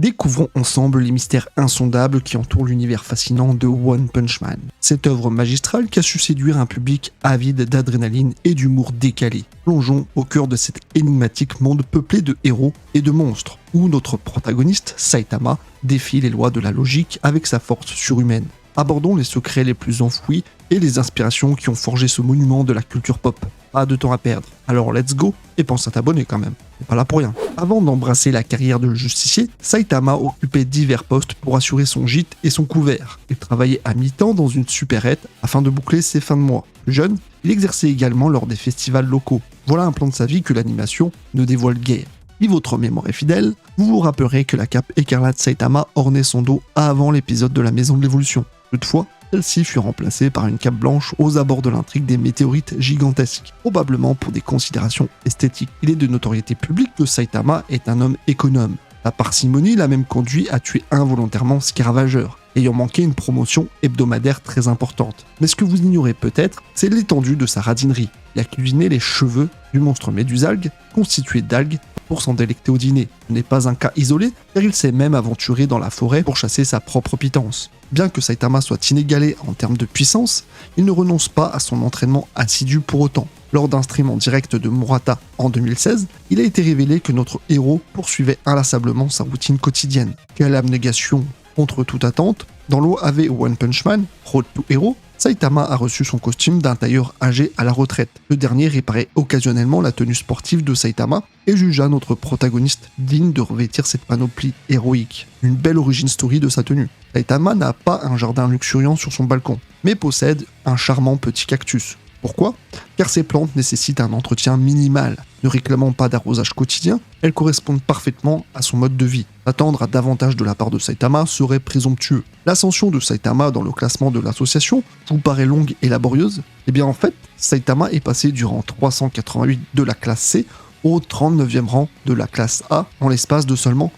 Découvrons ensemble les mystères insondables qui entourent l'univers fascinant de One Punch Man. Cette œuvre magistrale qui a su séduire un public avide d'adrénaline et d'humour décalé. Plongeons au cœur de cet énigmatique monde peuplé de héros et de monstres, où notre protagoniste, Saitama, défie les lois de la logique avec sa force surhumaine. Abordons les secrets les plus enfouis et les inspirations qui ont forgé ce monument de la culture pop. Pas de temps à perdre, alors let's go et pense à t'abonner quand même, c'est pas là pour rien. Avant d'embrasser la carrière de justicier, Saitama occupait divers postes pour assurer son gîte et son couvert. Il travaillait à mi-temps dans une supérette afin de boucler ses fins de mois. Plus jeune, il exerçait également lors des festivals locaux. Voilà un plan de sa vie que l'animation ne dévoile guère. Si votre mémoire est fidèle, vous vous rappellerez que la cape écarlate Saitama ornait son dos avant l'épisode de la Maison de l'Évolution. Toutefois, celle-ci fut remplacée par une cape blanche aux abords de l'intrigue des météorites gigantesques, probablement pour des considérations esthétiques. Il est de notoriété publique que Saitama est un homme économe. La parcimonie l'a même conduit à tuer involontairement Scaravageur, ayant manqué une promotion hebdomadaire très importante. Mais ce que vous ignorez peut-être, c'est l'étendue de sa radinerie. Il a cuisiné les cheveux du monstre médusalgue, constitué d'algues, pour s'en délecter au dîner. Ce n'est pas un cas isolé, car il s'est même aventuré dans la forêt pour chasser sa propre pitance. Bien que Saitama soit inégalé en termes de puissance, il ne renonce pas à son entraînement assidu pour autant. Lors d'un stream en direct de Murata en 2016, il a été révélé que notre héros poursuivait inlassablement sa routine quotidienne. Quelle abnégation contre toute attente! Dans l'OAV One Punch Man, Road to Hero, Saitama a reçu son costume d'un tailleur âgé à la retraite. Le dernier réparait occasionnellement la tenue sportive de Saitama et jugea notre protagoniste digne de revêtir cette panoplie héroïque. Une belle origin story de sa tenue. Saitama n'a pas un jardin luxuriant sur son balcon, mais possède un charmant petit cactus. Pourquoi ? Car ces plantes nécessitent un entretien minimal. Ne réclamant pas d'arrosage quotidien, elles correspondent parfaitement à son mode de vie. Attendre à davantage de la part de Saitama serait présomptueux. L'ascension de Saitama dans le classement de l'association vous paraît longue et laborieuse ? Eh bien en fait, Saitama est passé du rang 388 de la classe C au 39e rang de la classe A en l'espace de seulement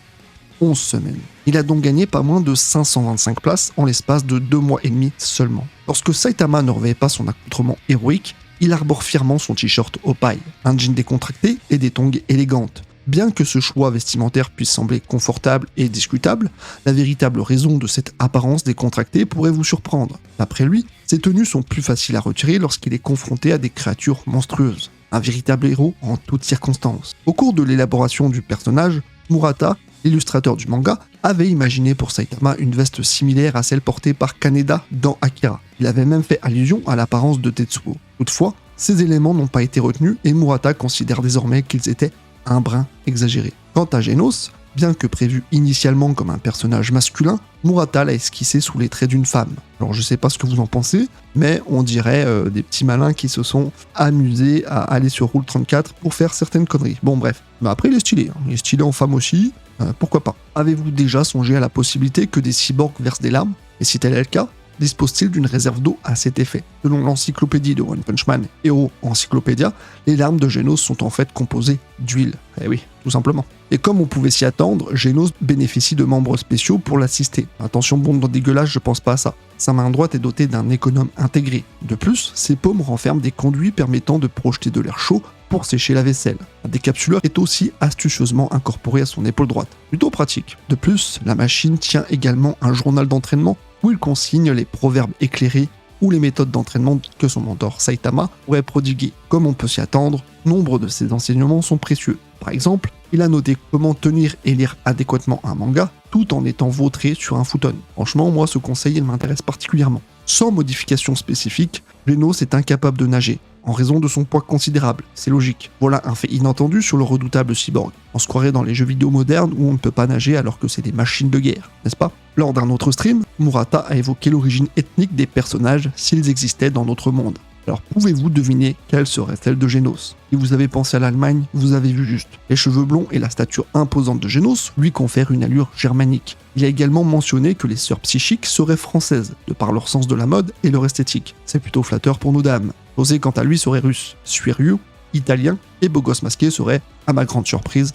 11 semaines. Il a donc gagné pas moins de 525 places en l'espace de 2 mois et demi seulement. Lorsque Saitama ne revêt pas son accoutrement héroïque, il arbore fièrement son t-shirt au paille, un jean décontracté et des tongs élégantes. Bien que ce choix vestimentaire puisse sembler confortable et discutable, la véritable raison de cette apparence décontractée pourrait vous surprendre. D'après lui, ces tenues sont plus faciles à retirer lorsqu'il est confronté à des créatures monstrueuses. Un véritable héros en toutes circonstances. Au cours de l'élaboration du personnage, Murata, l'illustrateur du manga, avait imaginé pour Saitama une veste similaire à celle portée par Kaneda dans Akira. Il avait même fait allusion à l'apparence de Tetsuo. Toutefois, ces éléments n'ont pas été retenus et Murata considère désormais qu'ils étaient un brin exagéré. Quant à Genos, bien que prévu initialement comme un personnage masculin, Murata l'a esquissé sous les traits d'une femme. Alors je sais pas ce que vous en pensez, mais on dirait des petits malins qui se sont amusés à aller sur Rule 34 pour faire certaines conneries. Bon bref, mais après il est stylé, hein. Il est stylé en femme aussi, pourquoi pas. Avez-vous déjà songé à la possibilité que des cyborgs versent des larmes? Et si tel est le cas, dispose-t-il d'une réserve d'eau à cet effet? Selon l'encyclopédie de One Punch Man, Hero Encyclopédia, les larmes de Genos sont en fait composées d'huile. Eh oui, tout simplement. Et comme on pouvait s'y attendre, Genos bénéficie de membres spéciaux pour l'assister. Attention, bombe dans dégueulasse, je pense pas à ça. Sa main droite est dotée d'un économe intégré. De plus, ses paumes renferment des conduits permettant de projeter de l'air chaud pour sécher la vaisselle. Un décapsuleur est aussi astucieusement incorporé à son épaule droite. Plutôt pratique. De plus, la machine tient également un journal d'entraînement où il consigne les proverbes éclairés ou les méthodes d'entraînement que son mentor Saitama pourrait prodiguer. Comme on peut s'y attendre, nombre de ses enseignements sont précieux. Par exemple, il a noté comment tenir et lire adéquatement un manga tout en étant vautré sur un futon. Franchement, moi ce conseil il m'intéresse particulièrement. Sans modification spécifique, Genos est incapable de nager, en raison de son poids considérable, c'est logique. Voilà un fait inattendu sur le redoutable cyborg. On se croirait dans les jeux vidéo modernes où on ne peut pas nager alors que c'est des machines de guerre, n'est-ce pas? Lors d'un autre stream, Murata a évoqué l'origine ethnique des personnages s'ils existaient dans notre monde. Alors pouvez-vous deviner quelle serait celle de Genos? Si vous avez pensé à l'Allemagne, vous avez vu juste. Les cheveux blonds et la stature imposante de Genos lui confèrent une allure germanique. Il a également mentionné que les sœurs psychiques seraient françaises, de par leur sens de la mode et leur esthétique. C'est plutôt flatteur pour nos dames. José quant à lui serait russe, Suiryu, italien, et Beau Gosse Masqué serait, à ma grande surprise,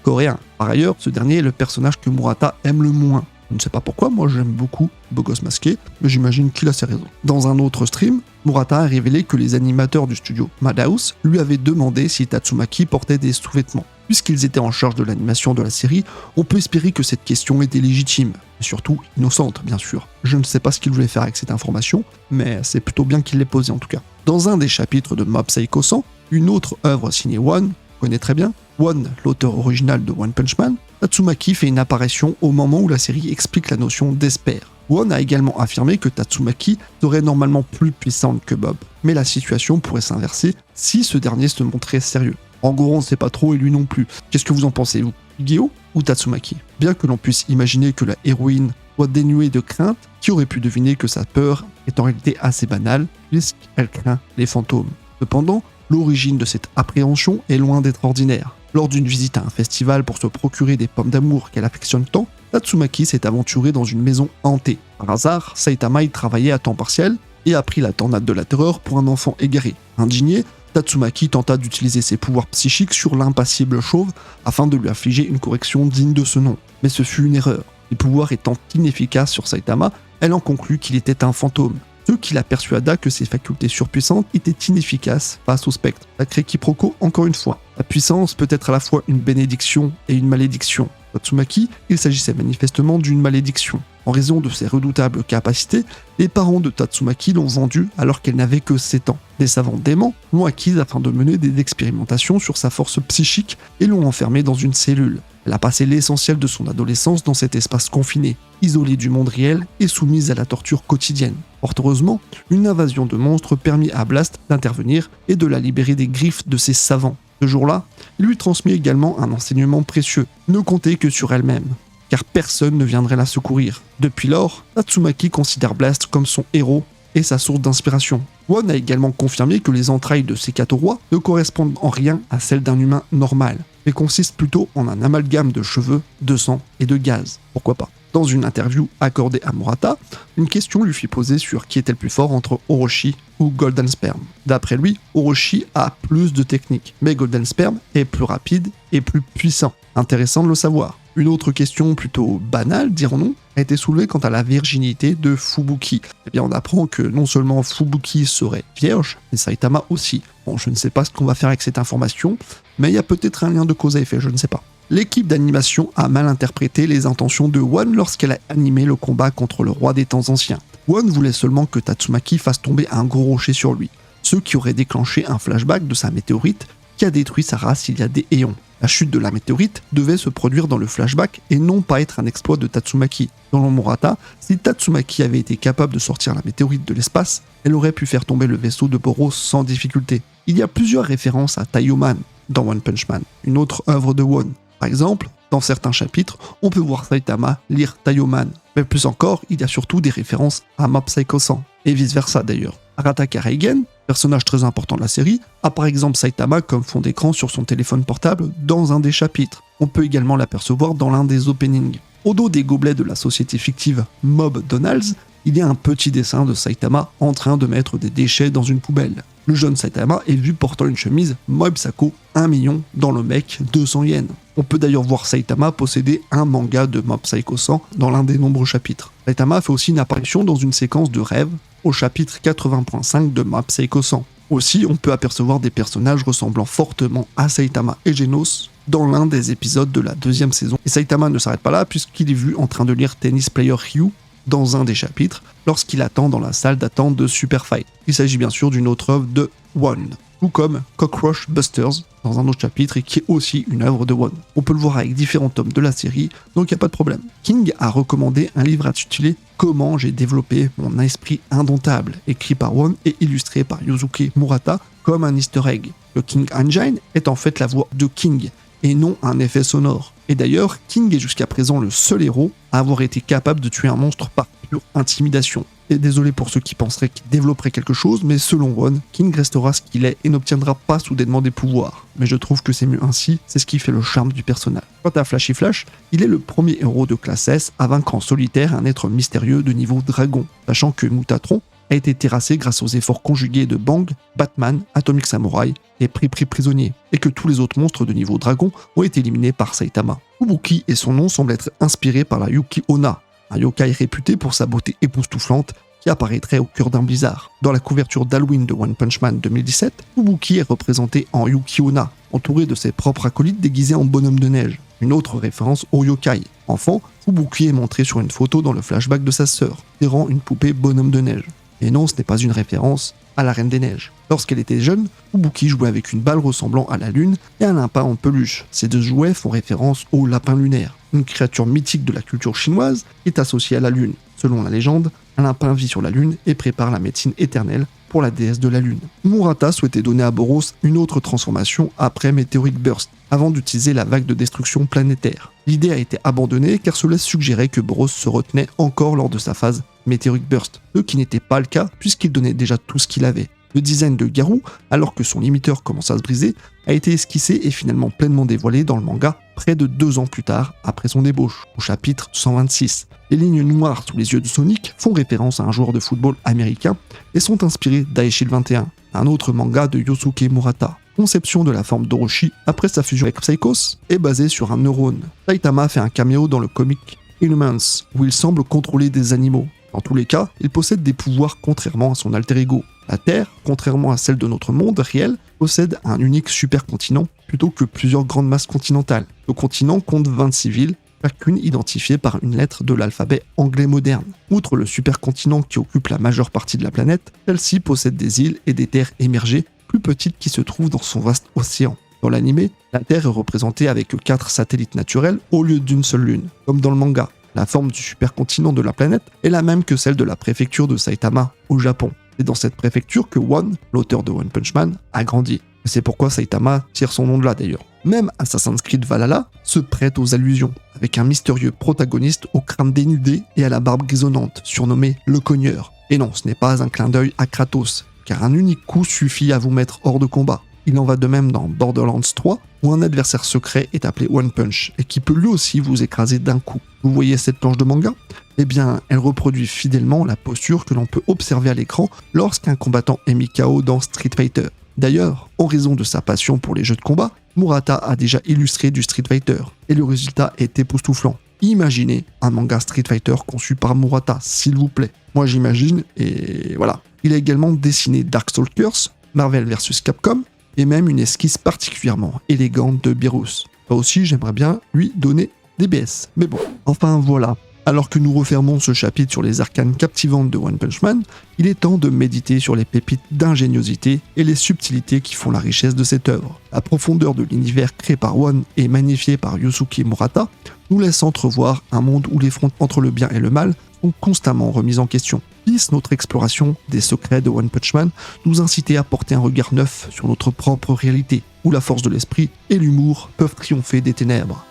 coréen. Par ailleurs, ce dernier est le personnage que Murata aime le moins. Je ne sais pas pourquoi, moi j'aime beaucoup Beau Gosse Masqué, mais j'imagine qu'il a ses raisons. Dans un autre stream, Murata a révélé que les animateurs du studio Madhouse lui avaient demandé si Tatsumaki portait des sous-vêtements. Puisqu'ils étaient en charge de l'animation de la série, on peut espérer que cette question était légitime, et surtout innocente bien sûr. Je ne sais pas ce qu'ils voulaient faire avec cette information, mais c'est plutôt bien qu'ils l'aient posée en tout cas. Dans un des chapitres de Mob Psycho 100, une autre œuvre signée One, on connaît très bien, One, l'auteur original de One Punch Man, Tatsumaki fait une apparition au moment où la série explique la notion d'Esper. One a également affirmé que Tatsumaki serait normalement plus puissante que Bob, mais la situation pourrait s'inverser si ce dernier se montrait sérieux. En gros, on ne sait pas trop et lui non plus. Qu'est-ce que vous en pensez, vous? Gyo ou Tatsumaki? Bien que l'on puisse imaginer que la héroïne soit dénuée de crainte, qui aurait pu deviner que sa peur est en réalité assez banale, puisqu'elle craint les fantômes. Cependant, l'origine de cette appréhension est loin d'être ordinaire. Lors d'une visite à un festival pour se procurer des pommes d'amour qu'elle affectionne tant, Tatsumaki s'est aventuré dans une maison hantée. Par hasard, Saitama y travaillait à temps partiel et a pris la tornade de la terreur pour un enfant égaré. Indigné, Tatsumaki tenta d'utiliser ses pouvoirs psychiques sur l'impassible chauve afin de lui affliger une correction digne de ce nom. Mais ce fut une erreur. Les pouvoirs étant inefficaces sur Saitama, elle en conclut qu'il était un fantôme. Ce qui la persuada que ses facultés surpuissantes étaient inefficaces face au spectre. Sacré quiproquo encore une fois. La puissance peut être à la fois une bénédiction et une malédiction. Tatsumaki, il s'agissait manifestement d'une malédiction. En raison de ses redoutables capacités, les parents de Tatsumaki l'ont vendue alors qu'elle n'avait que 7 ans. Des savants démons l'ont acquise afin de mener des expérimentations sur sa force psychique et l'ont enfermée dans une cellule. Elle a passé l'essentiel de son adolescence dans cet espace confiné, isolée du monde réel et soumise à la torture quotidienne. Fort heureusement, une invasion de monstres permit à Blast d'intervenir et de la libérer des griffes de ses savants. Ce jour-là, il lui transmit également un enseignement précieux, ne compter que sur elle-même, car personne ne viendrait la secourir. Depuis lors, Tatsumaki considère Blast comme son héros et sa source d'inspiration. One a également confirmé que les entrailles de Sekatoroa ne correspondent en rien à celles d'un humain normal, mais consistent plutôt en un amalgame de cheveux, de sang et de gaz. Pourquoi pas? Dans une interview accordée à Murata, une question lui fut posée sur qui était le plus fort entre Orochi ou Golden Sperm. D'après lui, Orochi a plus de technique, mais Golden Sperm est plus rapide et plus puissant. Intéressant de le savoir. Une autre question plutôt banale, dirons-nous, a été soulevée quant à la virginité de Fubuki. Eh bien, on apprend que non seulement Fubuki serait vierge, mais Saitama aussi. Bon, je ne sais pas ce qu'on va faire avec cette information, mais il y a peut-être un lien de cause à effet, je ne sais pas. L'équipe d'animation a mal interprété les intentions de One lorsqu'elle a animé le combat contre le roi des temps anciens. One voulait seulement que Tatsumaki fasse tomber un gros rocher sur lui, ce qui aurait déclenché un flashback de sa météorite qui a détruit sa race il y a des éons. La chute de la météorite devait se produire dans le flashback et non pas être un exploit de Tatsumaki. Selon Murata, si Tatsumaki avait été capable de sortir la météorite de l'espace, elle aurait pu faire tomber le vaisseau de Boros sans difficulté. Il y a plusieurs références à Taiyoman dans One Punch Man, une autre œuvre de One. Par exemple, dans certains chapitres, on peut voir Saitama lire Taiyoman. Mais plus encore, il y a surtout des références à Mob Psycho 100, et vice versa d'ailleurs. Arataka Reigen, personnage très important de la série, a par exemple Saitama comme fond d'écran sur son téléphone portable dans un des chapitres. On peut également l'apercevoir dans l'un des openings. Au dos des gobelets de la société fictive Mob Donalds, il y a un petit dessin de Saitama en train de mettre des déchets dans une poubelle. Le jeune Saitama est vu portant une chemise Mob Psycho 1 million dans le mec 200 yens. On peut d'ailleurs voir Saitama posséder un manga de Mob Psycho 100 dans l'un des nombreux chapitres. Saitama fait aussi une apparition dans une séquence de rêve au chapitre 80.5 de Mob Psycho 100. Aussi, on peut apercevoir des personnages ressemblant fortement à Saitama et Genos dans l'un des épisodes de la 2e saison. Et Saitama ne s'arrête pas là puisqu'il est vu en train de lire Tennis Player Ryu dans un des chapitres lorsqu'il attend dans la salle d'attente de Super Fight. Il s'agit bien sûr d'une autre œuvre de One, tout comme Cockroach Busters dans un autre chapitre et qui est aussi une œuvre de One. On peut le voir avec différents tomes de la série, donc il n'y a pas de problème. King a recommandé un livre intitulé Comment j'ai développé mon esprit indomptable, écrit par One et illustré par Yusuke Murata comme un easter egg. Le King Engine est en fait la voix de King et non un effet sonore. Et d'ailleurs, King est jusqu'à présent le seul héros à avoir été capable de tuer un monstre par pure intimidation. Et désolé pour ceux qui penseraient qu'il développerait quelque chose, mais selon One, King restera ce qu'il est et n'obtiendra pas soudainement des pouvoirs. Mais je trouve que c'est mieux ainsi, c'est ce qui fait le charme du personnage. Quant à Flashy Flash, il est le premier héros de classe S à vaincre en solitaire un être mystérieux de niveau dragon, sachant que Mutatron a été terrassé grâce aux efforts conjugués de Bang, Batman, Atomic Samurai et pris prisonnier, et que tous les autres monstres de niveau dragon ont été éliminés par Saitama. Fubuki et son nom semblent être inspirés par la Yuki Onna, un yokai réputé pour sa beauté époustouflante qui apparaîtrait au cœur d'un blizzard. Dans la couverture d'Halloween de One Punch Man 2017, Fubuki est représenté en Yuki Onna, entouré de ses propres acolytes déguisés en bonhomme de neige. Une autre référence au yokai. Enfant, Fubuki est montré sur une photo dans le flashback de sa sœur, tirant une poupée bonhomme de neige. Et non, ce n'est pas une référence à la Reine des Neiges. Lorsqu'elle était jeune, Fubuki jouait avec une balle ressemblant à la lune et un lapin en peluche. Ces deux jouets font référence au lapin lunaire, une créature mythique de la culture chinoise qui est associée à la lune. Selon la légende, un lapin vit sur la lune et prépare la médecine éternelle pour la déesse de la lune. Murata souhaitait donner à Boros une autre transformation après Meteoric Burst, avant d'utiliser la vague de destruction planétaire. L'idée a été abandonnée car cela suggérait que Boros se retenait encore lors de sa phase Meteoric Burst, ce qui n'était pas le cas puisqu'il donnait déjà tout ce qu'il avait. Le design de Garou, alors que son limiteur commence à se briser, a été esquissé et finalement pleinement dévoilé dans le manga près de 2 ans plus tard, après son débauche, au chapitre 126. Les lignes noires sous les yeux de Sonic font référence à un joueur de football américain et sont inspirées d'Aishil 21, un autre manga de Yosuke Murata. Conception de la forme d'Orochi après sa fusion avec Psychos est basée sur un neurone. Saitama fait un caméo dans le comic Inhumans, où il semble contrôler des animaux. Dans tous les cas, il possède des pouvoirs contrairement à son alter ego. La Terre, contrairement à celle de notre monde réel, possède un unique supercontinent plutôt que plusieurs grandes masses continentales. Le continent compte 26 villes, chacune identifiée par une lettre de l'alphabet anglais moderne. Outre le supercontinent qui occupe la majeure partie de la planète, celle-ci possède des îles et des terres émergées plus petites qui se trouvent dans son vaste océan. Dans l'anime, la Terre est représentée avec 4 satellites naturels au lieu d'une seule lune, comme dans le manga. La forme du supercontinent de la planète est la même que celle de la préfecture de Saitama, au Japon. C'est dans cette préfecture que One, l'auteur de One Punch Man, a grandi. Et c'est pourquoi Saitama tire son nom de là d'ailleurs. Même Assassin's Creed Valhalla se prête aux allusions, avec un mystérieux protagoniste au crâne dénudé et à la barbe grisonnante, surnommé le Cogneur. Et non, ce n'est pas un clin d'œil à Kratos, car un unique coup suffit à vous mettre hors de combat. Il en va de même dans Borderlands 3, où un adversaire secret est appelé One Punch, et qui peut lui aussi vous écraser d'un coup. Vous voyez cette planche de manga ? Eh bien, elle reproduit fidèlement la posture que l'on peut observer à l'écran lorsqu'un combattant est mis KO dans Street Fighter. D'ailleurs, en raison de sa passion pour les jeux de combat, Murata a déjà illustré du Street Fighter, et le résultat est époustouflant. Imaginez un manga Street Fighter conçu par Murata, s'il vous plaît. Moi j'imagine, et voilà. Il a également dessiné Darkstalkers, Marvel vs Capcom, et même une esquisse particulièrement élégante de Beerus. Là aussi, j'aimerais bien lui donner des BS. Mais bon, enfin voilà. Alors que nous refermons ce chapitre sur les arcanes captivantes de One Punch Man, il est temps de méditer sur les pépites d'ingéniosité et les subtilités qui font la richesse de cette œuvre. La profondeur de l'univers créé par One et magnifié par Yosuke Murata nous laisse entrevoir un monde où les fronts entre le bien et le mal sont constamment remises en question. Puisse notre exploration des secrets de One Punch Man nous inciter à porter un regard neuf sur notre propre réalité, où la force de l'esprit et l'humour peuvent triompher des ténèbres.